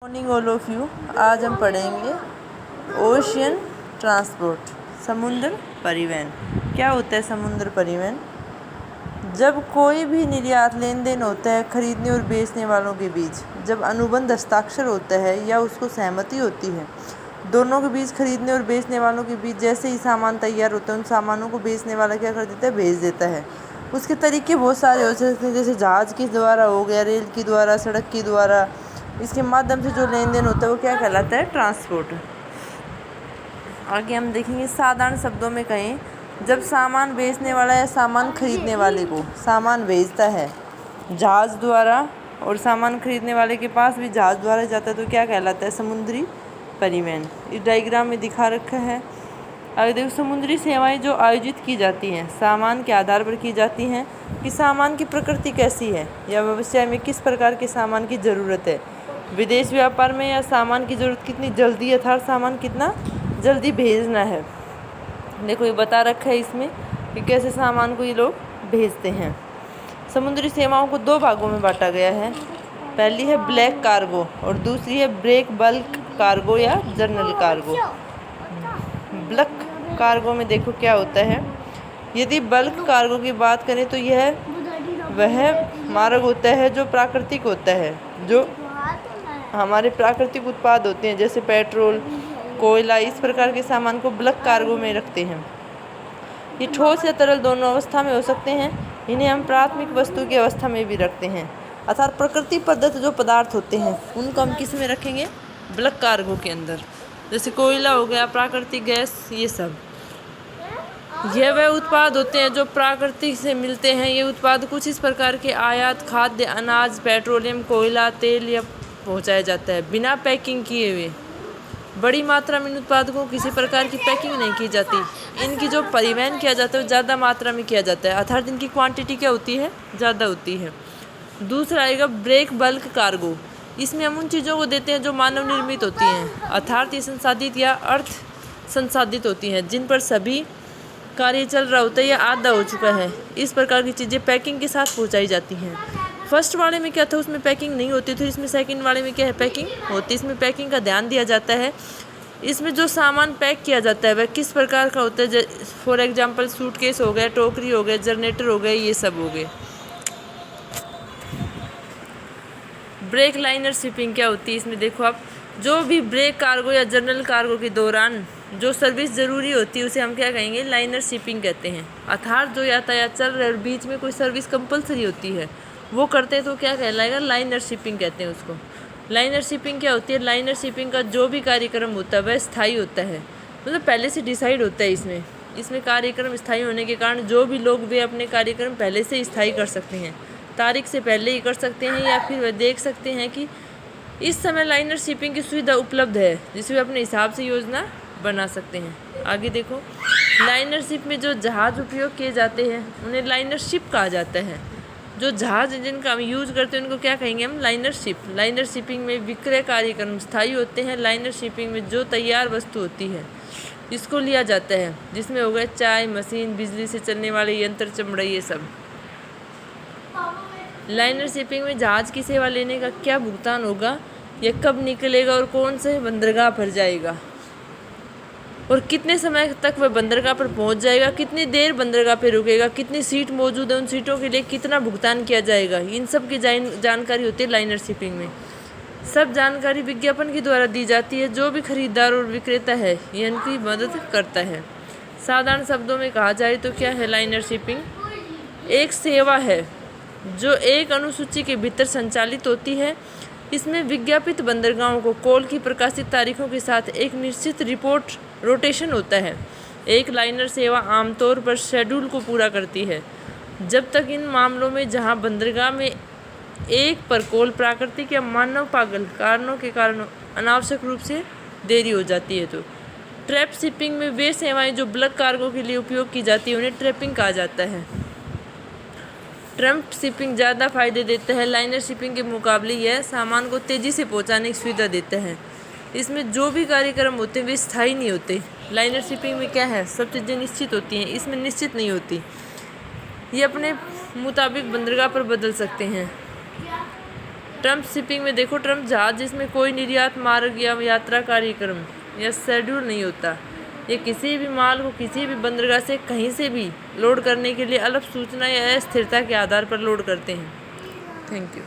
Morning all of you. आज हम पढ़ेंगे ओशियन ट्रांसपोर्ट, समुद्र परिवहन। क्या होता है समुद्र परिवहन? जब कोई भी निर्यात लेन देन होता है खरीदने और बेचने वालों के बीच, जब अनुबंध हस्ताक्षर होता है या उसको सहमति होती है दोनों के बीच, खरीदने और बेचने वालों के बीच, जैसे ही सामान तैयार होता है उन सामानों को बेचने वाला क्या कर देता है, भेज देता है। उसके तरीके बहुत सारे हो सकते हैं, जैसे जहाज़ के द्वारा हो गया, रेल के द्वारा, सड़क के द्वारा। इसके माध्यम से जो लेन देन होता है वो क्या कहलाता है, ट्रांसपोर्ट। आगे हम देखेंगे, साधारण शब्दों में कहें, जब सामान बेचने वाला या सामान खरीदने वाले को सामान भेजता है जहाज़ द्वारा और सामान खरीदने वाले के पास भी जहाज़ द्वारा जाता है तो क्या कहलाता है, समुद्री परिवहन। इस डायग्राम में दिखा रखा है। आगे देखो, समुद्री सेवाएं जो आयोजित की जाती हैं सामान के आधार पर की जाती हैं कि सामान की प्रकृति कैसी है या व्यवसाय में किस प्रकार के सामान की ज़रूरत है। विदेश व्यापार में या सामान की ज़रूरत कितनी जल्दी, अर्थात सामान कितना जल्दी भेजना है। देखो ये बता रखा है इसमें कि कैसे सामान को ये लोग भेजते हैं। समुद्री सेवाओं को दो भागों में बांटा गया है। पहली है ब्लैक कार्गो और दूसरी है ब्रेक बल्क कार्गो या जर्नल कार्गो। ब्लैक कार्गो में देखो क्या होता है। यदि बल्क कार्गो की बात करें तो यह वह मार्ग होता है जो प्राकृतिक होता है, जो हमारे प्राकृतिक उत्पाद होते हैं जैसे पेट्रोल, कोयला, इस प्रकार के सामान को ब्लक कार्गो में रखते हैं। ये ठोस या तरल दोनों अवस्था में हो सकते हैं। इन्हें हम प्राथमिक वस्तु की अवस्था में भी रखते हैं, अर्थात प्रकृति प्रदत्त जो पदार्थ होते हैं उनको हम किस में रखेंगे, ब्लक कार्गो के अंदर। जैसे कोयला हो गया, प्राकृतिक गैस, ये सब यह वह उत्पाद होते हैं जो प्रकृति से मिलते हैं। ये उत्पाद कुछ इस प्रकार के आयात, खाद्य, अनाज, पेट्रोलियम, कोयला, तेल या पहुंचाया जाता है बिना पैकिंग किए हुए। बड़ी मात्रा में इन उत्पादों को किसी प्रकार की पैकिंग नहीं की जाती। इनकी जो परिवहन किया जाता है वो ज़्यादा मात्रा में किया जाता है, अर्थात इनकी क्वांटिटी क्या होती है, ज़्यादा होती है। दूसरा आएगा ब्रेक बल्क कार्गो। इसमें हम उन चीज़ों को देते हैं जो मानव निर्मित होती हैं, अर्थात ये संसाधित या अर्थ संसाधित होती हैं, जिन पर सभी कार्य चल रहा होता है या आधा हो चुका है। इस प्रकार की चीज़ें पैकिंग के साथ पहुँचाई जाती हैं। फर्स्ट वाले में क्या था, उसमें पैकिंग नहीं होती थी। इसमें सेकंड वाले में क्या है, पैकिंग होती है। इसमें पैकिंग का ध्यान दिया जाता है। इसमें जो सामान पैक किया जाता है वह किस प्रकार का होता है, फॉर एग्जांपल सूटकेस हो गया, टोकरी हो गया, जनरेटर हो गए, ये सब हो गए। ब्रेक लाइनर शिपिंग क्या होती है, इसमें देखो आप, जो भी ब्रेक कार्गो या जनरल कार्गो के दौरान जो सर्विस ज़रूरी होती है उसे हम क्या कहेंगे, लाइनर शिपिंग कहते हैं। अर्थात जो यातायात चल रहा है और बीच में कोई सर्विस कंपलसरी होती है वो करते हैं तो क्या कहलाएगा, लाइनर शिपिंग कहते हैं उसको। लाइनर शिपिंग क्या होती है, लाइनर शिपिंग का जो भी कार्यक्रम होता है वह स्थायी होता है, मतलब पहले से डिसाइड होता है। इसमें कार्यक्रम स्थायी होने के कारण जो भी लोग वे अपने कार्यक्रम पहले से स्थायी कर सकते हैं, तारीख से पहले ही कर सकते हैं, या फिर वह देख सकते हैं कि इस समय लाइनर शिपिंग की सुविधा उपलब्ध है, जिसमें अपने हिसाब से योजना बना सकते हैं। आगे देखो, लाइनर शिप में जो जहाज़ उपयोग किए जाते हैं उन्हें लाइनर शिप कहा जाता है। जो जहाज़ जिनका हम यूज़ करते हैं उनको क्या कहेंगे हम, लाइनर शिप। लाइनर शिपिंग में विक्रय कार्यक्रम स्थायी होते हैं। लाइनर शिपिंग में जो तैयार वस्तु होती है इसको लिया जाता है, जिसमें हो गए चाय, मशीन, बिजली से चलने वाले यंत्र, चमड़ा, ये सब। लाइनर शिपिंग में जहाज़ की सेवा लेने का क्या भुगतान होगा, यह कब निकलेगा और कौन से बंदरगाह पर जाएगा और कितने समय तक वह बंदरगाह पर पहुंच जाएगा, कितनी देर बंदरगाह पर रुकेगा, कितनी सीट मौजूद है, उन सीटों के लिए कितना भुगतान किया जाएगा, इन सब की जानकारी होती है लाइनर शिपिंग में। सब जानकारी विज्ञापन के द्वारा दी जाती है। जो भी खरीदार और विक्रेता है यह इनकी मदद करता है। साधारण शब्दों में कहा जाए तो क्या है लाइनर शिपिंग, एक सेवा है जो एक अनुसूची के भीतर संचालित होती है। इसमें विज्ञापित बंदरगाहों को कॉल की प्रकाशित तारीखों के साथ एक निश्चित रिपोर्ट रोटेशन होता है। एक लाइनर सेवा आमतौर पर शेड्यूल को पूरा करती है, जब तक इन मामलों में जहां बंदरगाह में एक पर कॉल प्राकृतिक या मानव पागल कारणों के कारण अनावश्यक रूप से देरी हो जाती है। तो ट्रैप शिपिंग में वे सेवाएं जो ब्लक कार्गो के लिए उपयोग की जाती है उन्हें ट्रैपिंग कहा जाता है। ट्रैप शिपिंग ज़्यादा फायदे देता है लाइनर शिपिंग के मुकाबले। यह सामान को तेज़ी से पहुंचाने की सुविधा देता है। इसमें जो भी कार्यक्रम होते हैं वे स्थायी नहीं होते। लाइनर शिपिंग में क्या है, सब चीज़ें निश्चित होती हैं, इसमें निश्चित नहीं होती। ये अपने मुताबिक बंदरगाह पर बदल सकते हैं। ट्रम्प शिपिंग में देखो, ट्रम्प जहाज जिसमें कोई निर्यात मार्ग या यात्रा कार्यक्रम या शेड्यूल नहीं होता। ये किसी भी माल को किसी भी बंदरगाह से कहीं से भी लोड करने के लिए अल्प सूचना या अस्थिरता के आधार पर लोड करते हैं। Thank you.